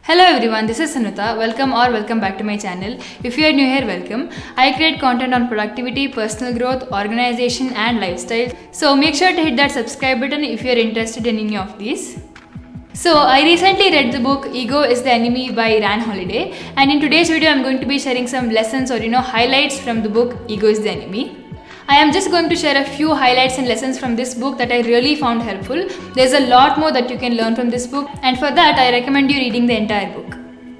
Hello everyone, this is Sanuta. Welcome back to my channel. If you are new here, welcome. I create content on productivity, personal growth, organization and lifestyle. So make sure to hit that subscribe button if you are interested in any of these. So I recently read the book Ego is the Enemy by Ryan Holiday, and in today's video I'm going to be sharing some lessons or highlights from the book Ego is the Enemy. I am just going to share a few highlights and lessons from this book that I really found helpful. There's a lot more that you can learn from this book, and for that I recommend you reading the entire book.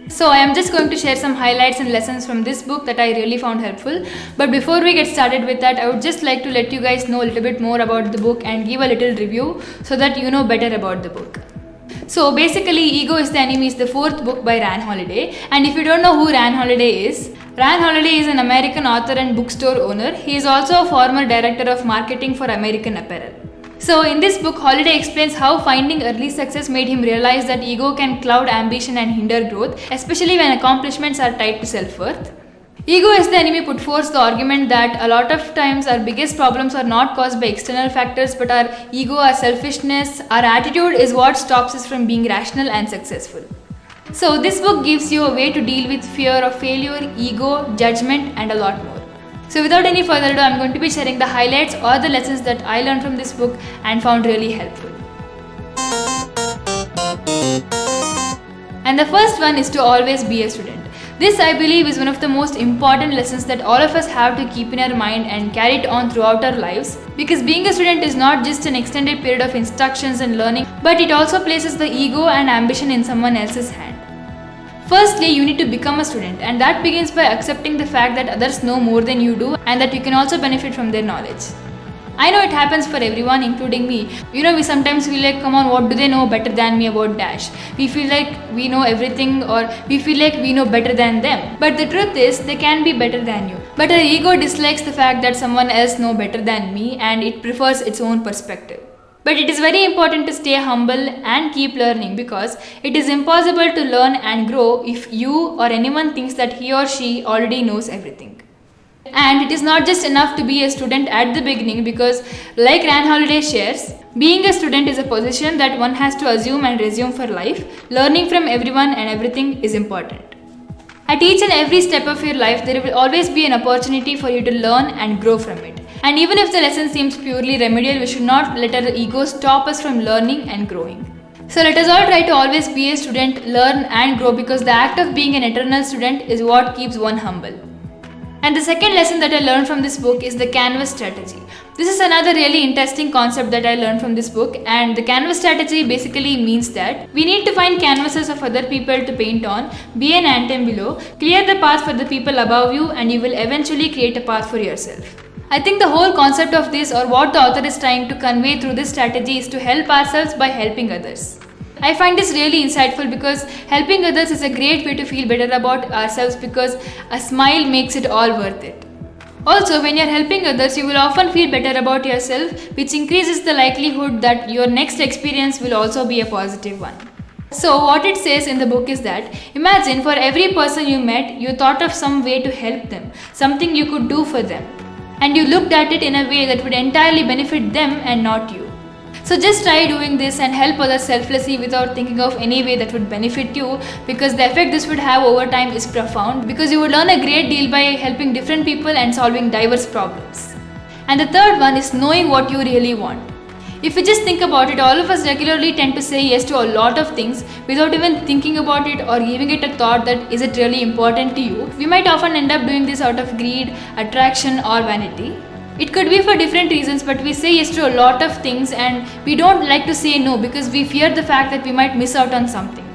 So I am just going to share some highlights and lessons from this book that I really found helpful. But before we get started with that, I would just like to let you guys know a little bit more about the book and give a little review so that you know better about the book. So basically, Ego is the Enemy is the fourth book by Ryan Holiday, and if you don't know who Ryan Holiday is an American author and bookstore owner. He is also a former director of marketing for American Apparel. So in this book, Holiday explains how finding early success made him realize that ego can cloud ambition and hinder growth, especially when accomplishments are tied to self-worth. Ego is the Enemy put forth the argument that a lot of times our biggest problems are not caused by external factors, but our ego, our selfishness, our attitude is what stops us from being rational and successful. So this book gives you a way to deal with fear of failure, ego, judgment and a lot more. So without any further ado, I'm going to be sharing the highlights or the lessons that I learned from this book and found really helpful. And the first one is to always be a student. This, I believe, is one of the most important lessons that all of us have to keep in our mind and carry it on throughout our lives, because being a student is not just an extended period of instructions and learning, but it also places the ego and ambition in someone else's hand. Firstly, you need to become a student, and that begins by accepting the fact that others know more than you do and that you can also benefit from their knowledge. I know it happens for everyone, including me. We sometimes feel like, come on, what do they know better than me about Dash? We feel like we know everything, or we feel like we know better than them. But the truth is, they can be better than you. But our ego dislikes the fact that someone else knows better than me, and it prefers its own perspective. But it is very important to stay humble and keep learning, because it is impossible to learn and grow if you or anyone thinks that he or she already knows everything. And it is not just enough to be a student at the beginning, because like Ryan Holiday shares, being a student is a position that one has to assume and resume for life. Learning from everyone and everything is important. At each and every step of your life, there will always be an opportunity for you to learn and grow from it. And even if the lesson seems purely remedial, we should not let our ego stop us from learning and growing. So let us all try to always be a student, learn and grow, because the act of being an eternal student is what keeps one humble. And the second lesson that I learned from this book is the canvas strategy. This is another really interesting concept that I learned from this book, and the canvas strategy basically means that we need to find canvases of other people to paint on, be an ant and below, clear the path for the people above you, and you will eventually create a path for yourself. I think the whole concept of this, or what the author is trying to convey through this strategy, is to help ourselves by helping others. I find this really insightful, because helping others is a great way to feel better about ourselves, because a smile makes it all worth it. Also, when you're helping others, you will often feel better about yourself, which increases the likelihood that your next experience will also be a positive one. So what it says in the book is that, imagine for every person you met, you thought of some way to help them, something you could do for them, and you looked at it in a way that would entirely benefit them and not you. So just try doing this and help others selflessly without thinking of any way that would benefit you, because the effect this would have over time is profound, because you would learn a great deal by helping different people and solving diverse problems. And the third one is knowing what you really want. If you just think about it, all of us regularly tend to say yes to a lot of things without even thinking about it or giving it a thought that is it really important to you. We might often end up doing this out of greed, attraction or vanity. It could be for different reasons, but we say yes to a lot of things and we don't like to say no, because we fear the fact that we might miss out on something.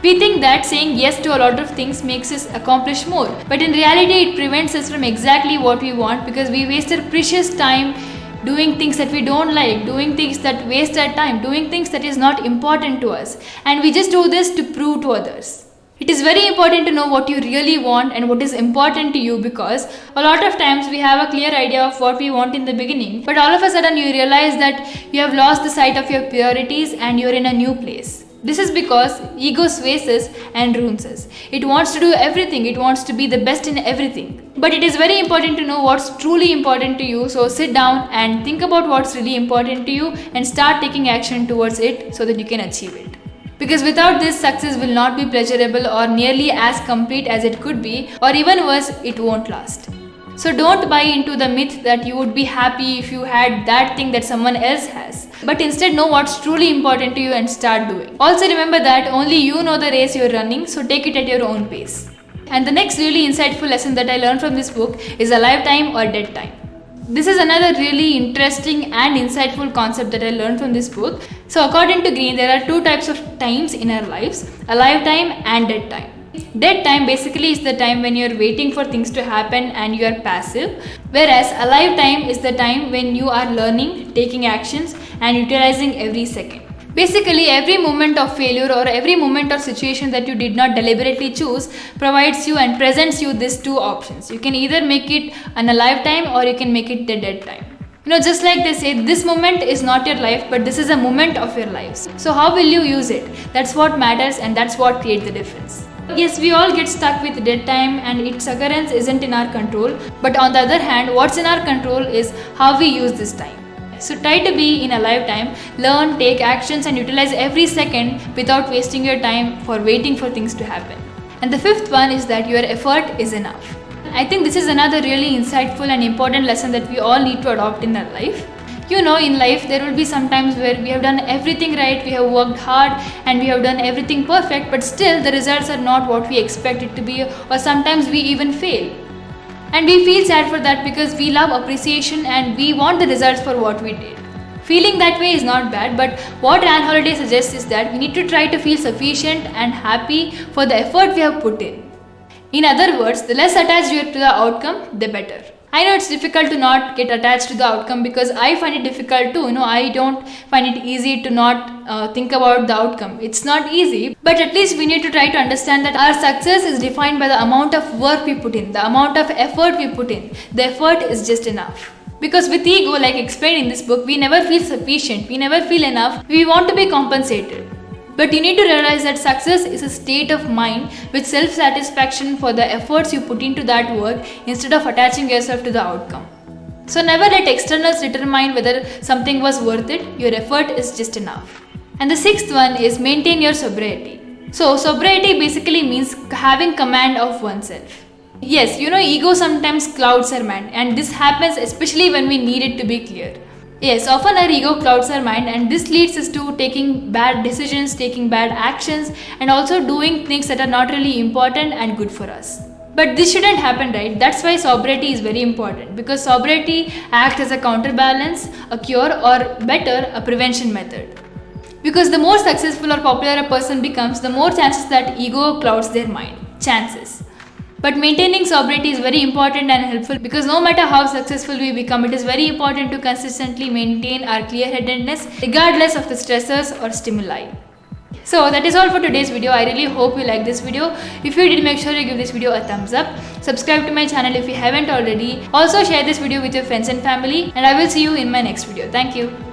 We think that saying yes to a lot of things makes us accomplish more, but in reality it prevents us from exactly what we want, because we waste our precious time doing things that we don't like, doing things that waste our time, doing things that is not important to us, and we just do this to prove to others. It is very important to know what you really want and what is important to you, because a lot of times we have a clear idea of what we want in the beginning, but all of a sudden you realize that you have lost the sight of your priorities and you're in a new place. This is because ego sways us and ruins us. It wants to do everything, it wants to be the best in everything. But it is very important to know what's truly important to you, so sit down and think about what's really important to you and start taking action towards it so that you can achieve it. Because without this, success will not be pleasurable or nearly as complete as it could be, or even worse, it won't last. So don't buy into the myth that you would be happy if you had that thing that someone else has. But instead know what's truly important to you and start doing. Also remember that only you know the race you're running, so take it at your own pace. And the next really insightful lesson that I learned from this book is alive time or dead time. This is another really interesting and insightful concept that I learned from this book. So according to Green, there are two types of times in our lives, alive time and dead time. Dead time basically is the time when you're waiting for things to happen and you are passive, whereas alive time is the time when you are learning, taking actions and utilizing every second. Basically, every moment of failure or every moment or situation that you did not deliberately choose provides you and presents you these two options. You can either make it an alive time or you can make it the dead time. Just like they say, this moment is not your life, but this is a moment of your lives. So how will you use it? That's what matters and that's what creates the difference. Yes, we all get stuck with dead time and its occurrence isn't in our control. But on the other hand, what's in our control is how we use this time. So try to be in a lifetime, learn, take actions and utilize every second without wasting your time for waiting for things to happen. And the fifth one is that your effort is enough. I think this is another really insightful and important lesson that we all need to adopt in our life. In life there will be some times where we have done everything right, we have worked hard and we have done everything perfect, but still the results are not what we expect it to be, or sometimes we even fail. And we feel sad for that because we love appreciation and we want the results for what we did. Feeling that way is not bad, but what Ryan Holiday suggests is that we need to try to feel sufficient and happy for the effort we have put in. In other words, the less attached you are to the outcome, the better. I know it's difficult to not get attached to the outcome because I find it difficult too. I don't find it easy to not think about the outcome. It's not easy, but at least we need to try to understand that our success is defined by the amount of work we put in, the amount of effort we put in. The effort is just enough. Because with ego, like explained in this book, we never feel sufficient, we never feel enough, we want to be compensated. But you need to realize that success is a state of mind with self-satisfaction for the efforts you put into that work instead of attaching yourself to the outcome. So never let externals determine whether something was worth it, your effort is just enough. And the sixth one is maintain your sobriety. So sobriety basically means having command of oneself. Yes, ego sometimes clouds our mind, and this happens especially when we need it to be clear. Yes, often our ego clouds our mind and this leads us to taking bad decisions, taking bad actions and also doing things that are not really important and good for us. But this shouldn't happen, right? That's why sobriety is very important, because sobriety acts as a counterbalance, a cure, or better, a prevention method. Because the more successful or popular a person becomes, the more chances that ego clouds their mind. Chances. But maintaining sobriety is very important and helpful because no matter how successful we become, it is very important to consistently maintain our clear-headedness regardless of the stressors or stimuli. So that is all for today's video. I really hope you liked this video. If you did, make sure you give this video a thumbs up. Subscribe to my channel if you haven't already. Also share this video with your friends and family, and I will see you in my next video. Thank you.